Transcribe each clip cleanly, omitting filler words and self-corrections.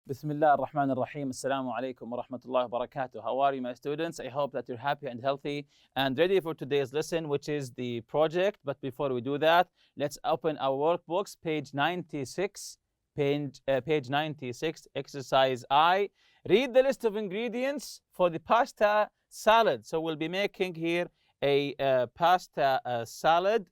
Bismillah ar-Rahman ar-Rahim. Assalamu alaikum wa rahmatullahi wa barakatuh. How are you, my students? I hope that you're happy and healthy and ready for today's lesson, which is the project. But before we do that, let's open our workbooks, page 96, page 96, exercise I. Read the list of ingredients for the pasta salad. So we'll be making here a pasta salad.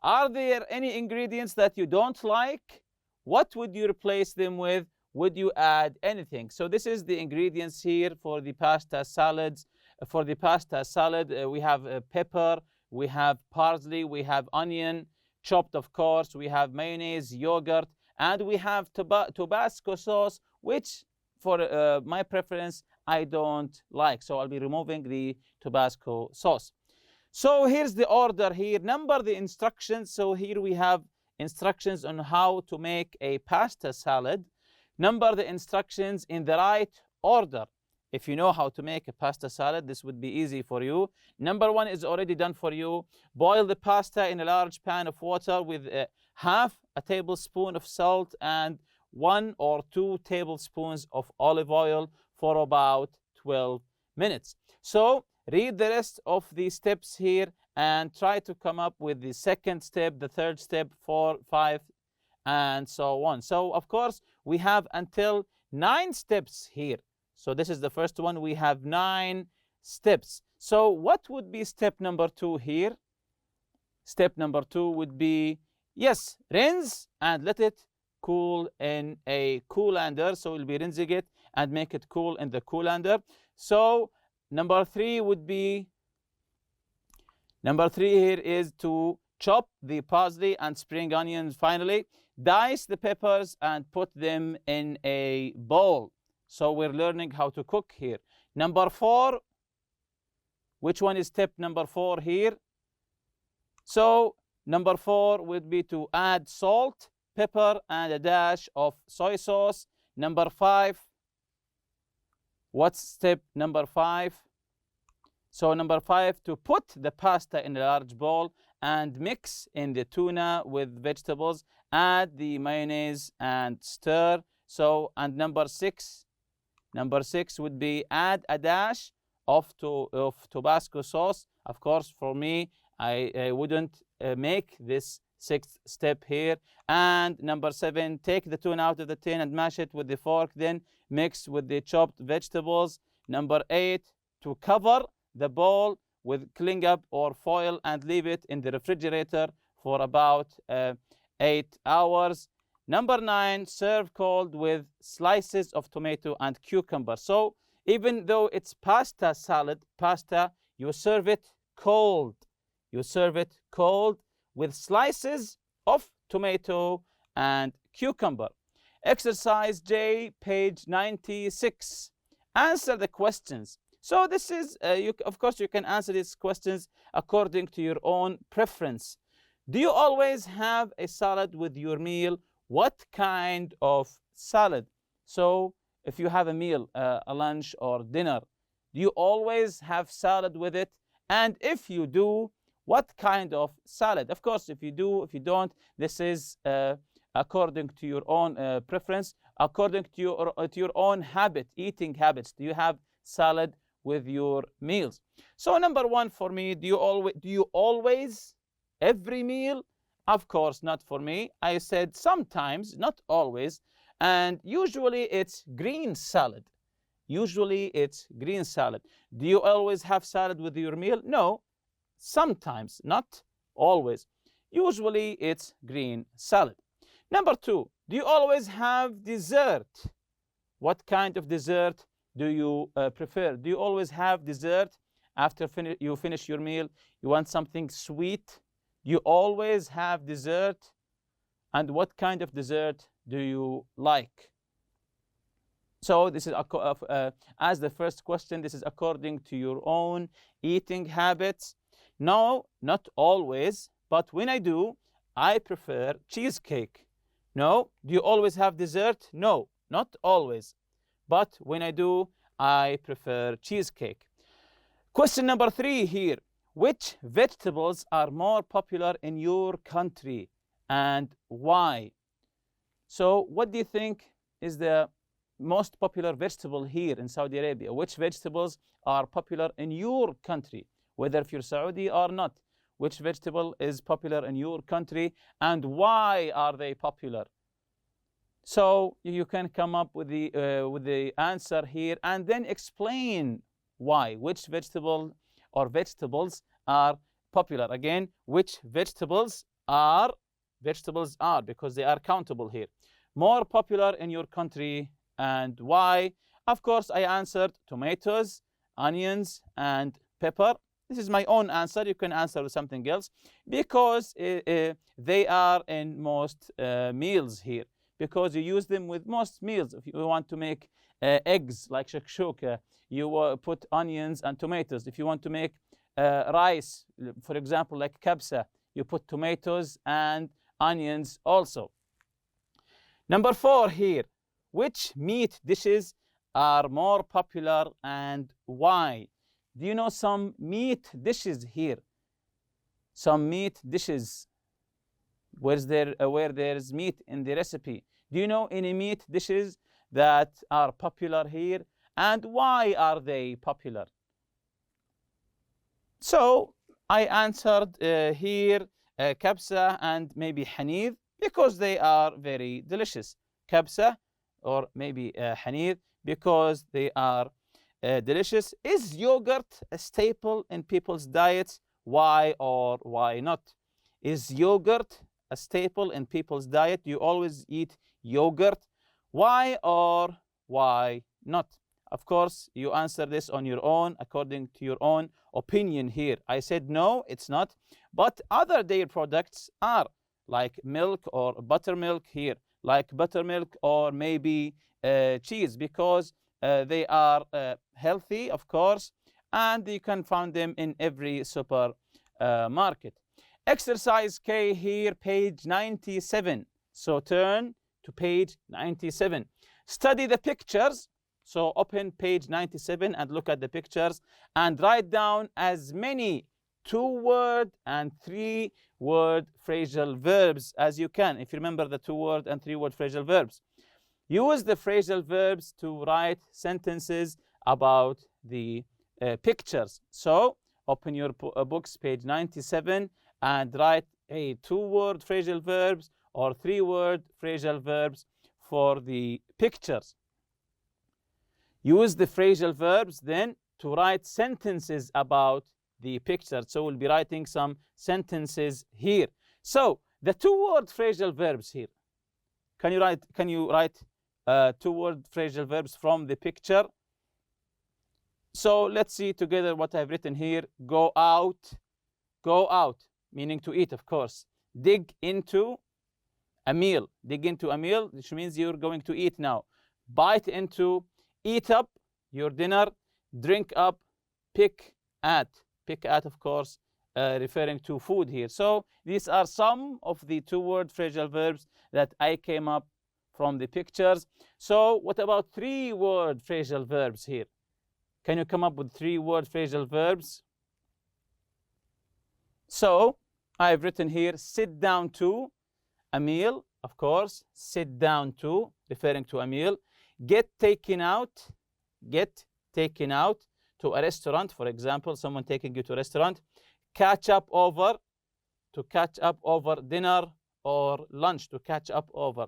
Are there any ingredients that you don't like? What would you replace them with? Would you add anything? So this is the ingredients here for the pasta salads. For the pasta salad, we have pepper, we have parsley, we have onion, chopped of course, we have mayonnaise, yogurt, and we have Tabasco sauce, which for my preference, I don't like. So I'll be removing the Tabasco sauce. So here's the order here. Number the instructions. So here we have instructions on how to make a pasta salad. Number the instructions in the right order. If you know how to make a pasta salad, this would be easy for you. Number one is already done for you. Boil the pasta in a large pan of water with half a tablespoon of salt and 1 or 2 tablespoons of olive oil for about 12 minutes. So read the rest of the steps here and try to come up with the second step, the third step, 4, 5, and so on. So of course we have until 9 steps here. So this is the first one. We have 9 steps. So what would be step number 2 here? Step number 2 would be, yes, rinse and let it cool in a colander. So we'll be rinsing it and make it cool in the colander. So number 3 would be, number 3 here is to chop the parsley and spring onions. Finally, dice the peppers and put them in a bowl. So we're learning how to cook here. Number 4, which one is step number 4 here? So number 4 would be to add salt, pepper, and a dash of soy sauce. Number 5, what's step number 5? So number 5, to put the pasta in a large bowl and mix in the tuna with vegetables, add the mayonnaise and stir. So, and number 6 would be add a dash of Tabasco sauce. Of course, for me, I wouldn't make this 6th step here. And number 7, take the tuna out of the tin and mash it with the fork, then mix with the chopped vegetables. Number 8, to cover the bowl with cling up or foil and leave it in the refrigerator for about 8 hours. Number 9, serve cold with slices of tomato and cucumber. So even though it's pasta salad, pasta, you serve it cold. You serve it cold with slices of tomato and cucumber. Exercise J, page 96. Answer the questions. So this is, of course, you can answer these questions according to your own preference. Do you always have a salad with your meal? What kind of salad? So if you have a meal, a lunch or dinner, do you always have salad with it? And if you do, what kind of salad? Of course, if you do, if you don't, this is according to your own preference, according to your own habit, eating habits. Do you have salad with your meals? So number 1 for me, do you always every meal? Of course not for me. I said sometimes, not always, and usually it's green salad. Usually it's green salad. Do you always have salad with your meal? No, sometimes, not always. Usually it's green salad. Number 2, do you always have dessert? What kind of dessert do you prefer? Do you always have dessert after you finish your meal? You want something sweet? You always have dessert? And what kind of dessert do you like? So this is, as the first question, this is according to your own eating habits. No, not always, but when I do, I prefer cheesecake. No, do you always have dessert? No, not always. But when I do, I prefer cheesecake. Question number 3 here. Which vegetables are more popular in your country and why? So what do you think is the most popular vegetable here in Saudi Arabia? Which vegetables are popular in your country, whether if you're Saudi or not? Which vegetable is popular in your country, and why are they popular? So you can come up with the answer here and then explain why. Which vegetable or vegetables are popular? Again, which vegetables are because they are countable here. More popular in your country and why? Of course, I answered tomatoes, onions, and pepper. This is my own answer. You can answer with something else because they are in most meals here. Because you use them with most meals. If you want to make eggs like shakshuka, you put onions and tomatoes. If you want to make rice, for example, like kabsa, you put tomatoes and onions also. Number 4 here. Which meat dishes are more popular and why? Do you know some meat dishes here? Some meat dishes. Where there's meat in the recipe. Do you know any meat dishes that are popular here? And why are they popular? So I answered here kabsa and maybe hanid because they are very delicious. Kabsa or maybe hanid because they are delicious. Is yogurt a staple in people's diets? Why or why not? Is yogurt a staple in people's diet? You always eat yogurt. Why or why not? Of course, you answer this on your own, according to your own opinion here. I said no, it's not. But other dairy products are like milk or buttermilk here, like buttermilk or maybe cheese, because they are healthy, of course, and you can find them in every supermarket. Exercise K here, page 97. So turn to page 97. Study the pictures. So open page 97 and look at the pictures and write down as many 2-word and 3-word phrasal verbs as you can. If you remember the 2-word and 3-word phrasal verbs. Use the phrasal verbs to write sentences about the pictures. So open your books, page 97, and write a 2-word phrasal verbs or 3-word phrasal verbs for the pictures. Use the phrasal verbs then to write sentences about the picture. So we'll be writing some sentences here. So the 2-word phrasal verbs here. Can you write 2-word phrasal verbs from the picture? So let's see together what I've written here. Go out, meaning to eat, of course. Dig into a meal, which means you're going to eat now. Bite into, eat up your dinner, drink up, pick at, of course, referring to food here. So these are some of the 2-word phrasal verbs that I came up from the pictures. So what about 3-word phrasal verbs here? Can you come up with 3-word phrasal verbs? So I've written here, sit down to a meal, of course, sit down to, referring to a meal. Get taken out to a restaurant, for example, someone taking you to a restaurant. Catch up over, to catch up over dinner or lunch, to catch up over.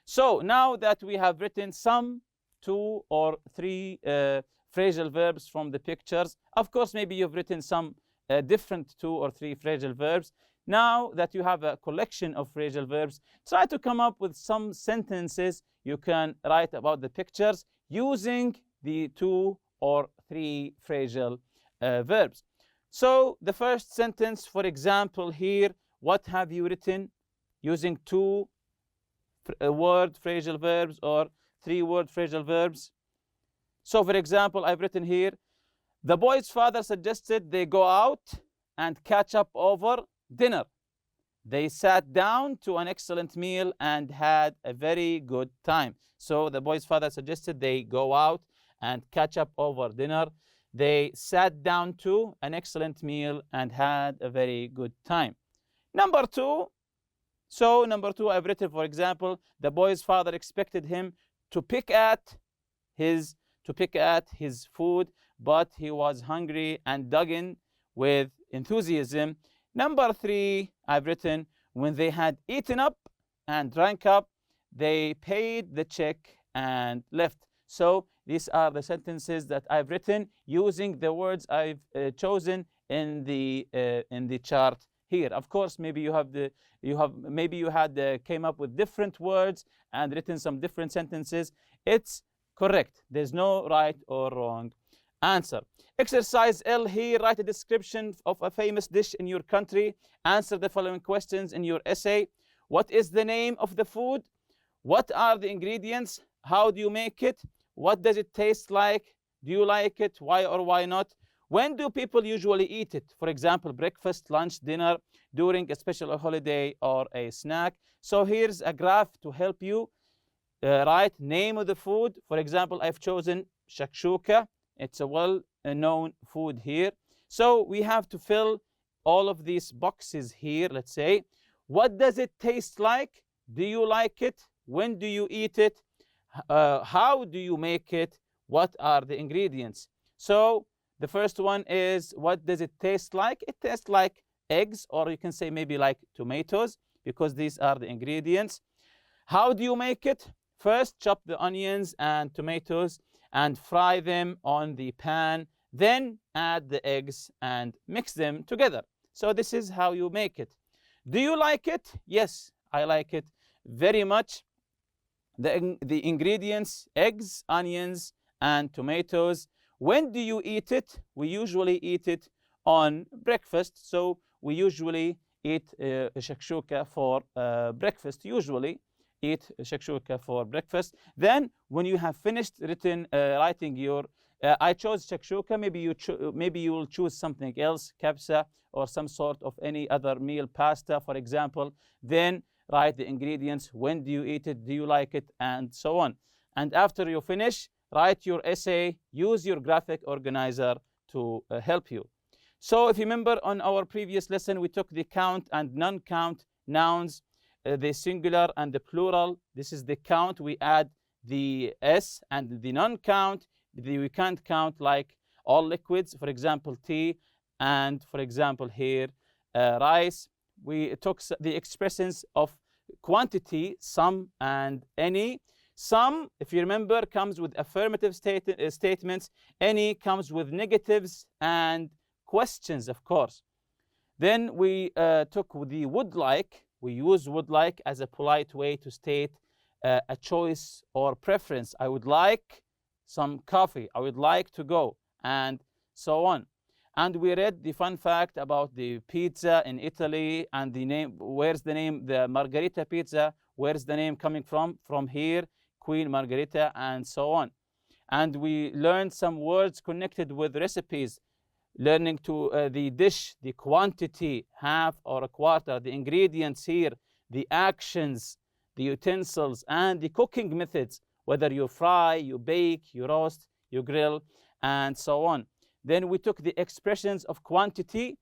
So now that we have written some 2 or 3 phrasal verbs from the pictures, of course, maybe you've written some different 2 or 3 phrasal verbs. Now that you have a collection of phrasal verbs, try to come up with some sentences you can write about the pictures using the 2 or 3 phrasal verbs. So the first sentence, for example, here, what have you written using 2-word phrasal verbs or 3-word phrasal verbs? So for example, I've written here, the boy's father suggested they go out and catch up over dinner. They sat down to an excellent meal and had a very good time. So the boy's father suggested they go out and catch up over dinner. They sat down to an excellent meal and had a very good time. Number 2. So number 2, I've written, for example, the boy's father expected him to pick at to pick at his food, but he was hungry and dug in with enthusiasm. Number 3, I've written, when they had eaten up and drank up, they paid the check and left. So these are the sentences that I've written using the words I've chosen in the chart here. Of course, maybe you had came up with different words and written some different sentences. It's correct. There's no right or wrong answer. Exercise L here, write a description of a famous dish in your country. Answer the following questions in your essay. What is the name of the food? What are the ingredients? How do you make it? What does it taste like? Do you like it? Why or why not? When do people usually eat it? For example, breakfast, lunch, dinner, during a special holiday or a snack. So here's a graph to help you write name of the food. For example, I've chosen shakshuka. It's a well-known food here. So we have to fill all of these boxes here. Let's say, what does it taste like? Do you like it? When do you eat it? How do you make it? What are the ingredients? So the first one is, what does it taste like? It tastes like eggs, or you can say maybe like tomatoes, because these are the ingredients. How do you make it? First, chop the onions and tomatoes and fry them on the pan. Then add the eggs and mix them together. So this is how you make it. Do you like it? Yes, I like it very much. The ingredients, eggs, onions, and tomatoes. When do you eat it? We usually eat it on breakfast. So we usually eat shakshuka for breakfast. Usually eat shakshuka for breakfast. Then when you have finished writing your, I chose shakshuka, maybe you will choose something else, kabsa, or some sort of any other meal, pasta, for example. Then write the ingredients, when do you eat it, do you like it, and so on. And after you finish, write your essay, use your graphic organizer to help you. So if you remember on our previous lesson, we took the count and non-count nouns, the singular and the plural. This is the count, we add the S, and the non-count, we can't count like all liquids, for example, tea, and for example here, rice. We took the expressions of quantity, some and any. Some, if you remember, comes with affirmative statements. Any comes with negatives and questions, of course. Then we took the would like. We use would like as a polite way to state a choice or preference. I would like some coffee. I would like to go, and so on. And we read the fun fact about the pizza in Italy and the name, where's the name, the Margherita pizza, where's the name coming from? From here, Queen Margherita, and so on. And we learned some words connected with recipes, learning to the dish, the quantity, half or a quarter, the ingredients here, the actions, the utensils, and the cooking methods, whether you fry, you bake, you roast, you grill, and so on. Then we took the expressions of quantity,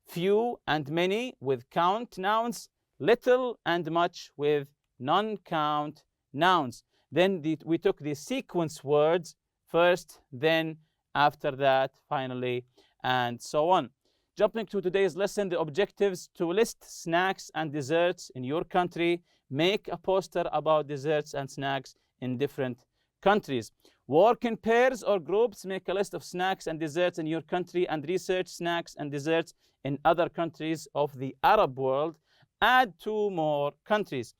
few and many with count nouns, little and much with non-count nouns. Then we took the sequence words first, then after that, finally, and so on. Jumping to today's lesson, the objectives: to list snacks and desserts in your country, make a poster about desserts and snacks in different countries. Work in pairs or groups, make a list of snacks and desserts in your country and research snacks and desserts in other countries of the Arab world. Add 2 more countries.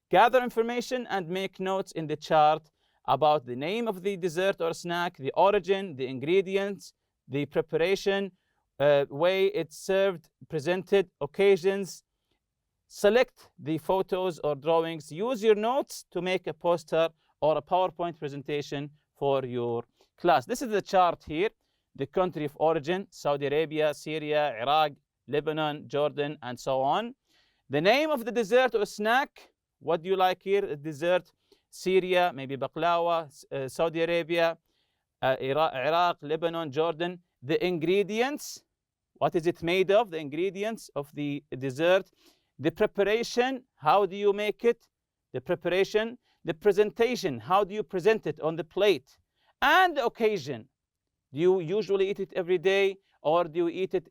Gather information and make notes in the chart about the name of the dessert or snack, the origin, the ingredients, the preparation, way it's served, presented, occasions. Select the photos or drawings. Use your notes to make a poster or a PowerPoint presentation for your class. This is the chart here. The country of origin: Saudi Arabia, Syria, Iraq, Lebanon, Jordan, and so on. The name of the dessert or snack. What do you like here? Dessert: Syria, maybe baklava, Saudi Arabia, Iraq, Lebanon, Jordan. The ingredients: what is it made of? The ingredients of the dessert. The preparation: how do you make it? The preparation. The presentation: how do you present it on the plate? and the occasion. Do you usually eat it every day, or do you eat it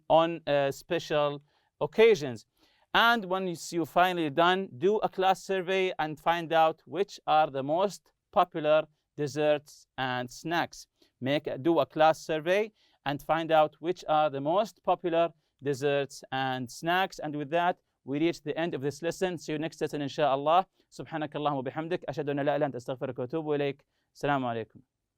on special occasions? And once you're finally done, do a class survey and find out which are the most popular desserts and snacks. Do a class survey and find out which are the most popular desserts and snacks. And with that, we reach the end of this lesson. See you next lesson, inshallah. سبحانك اللهم وبحمدك أشهد أن لا إله إلا أنت أستغفرك وأتوب إليك. السلام عليكم.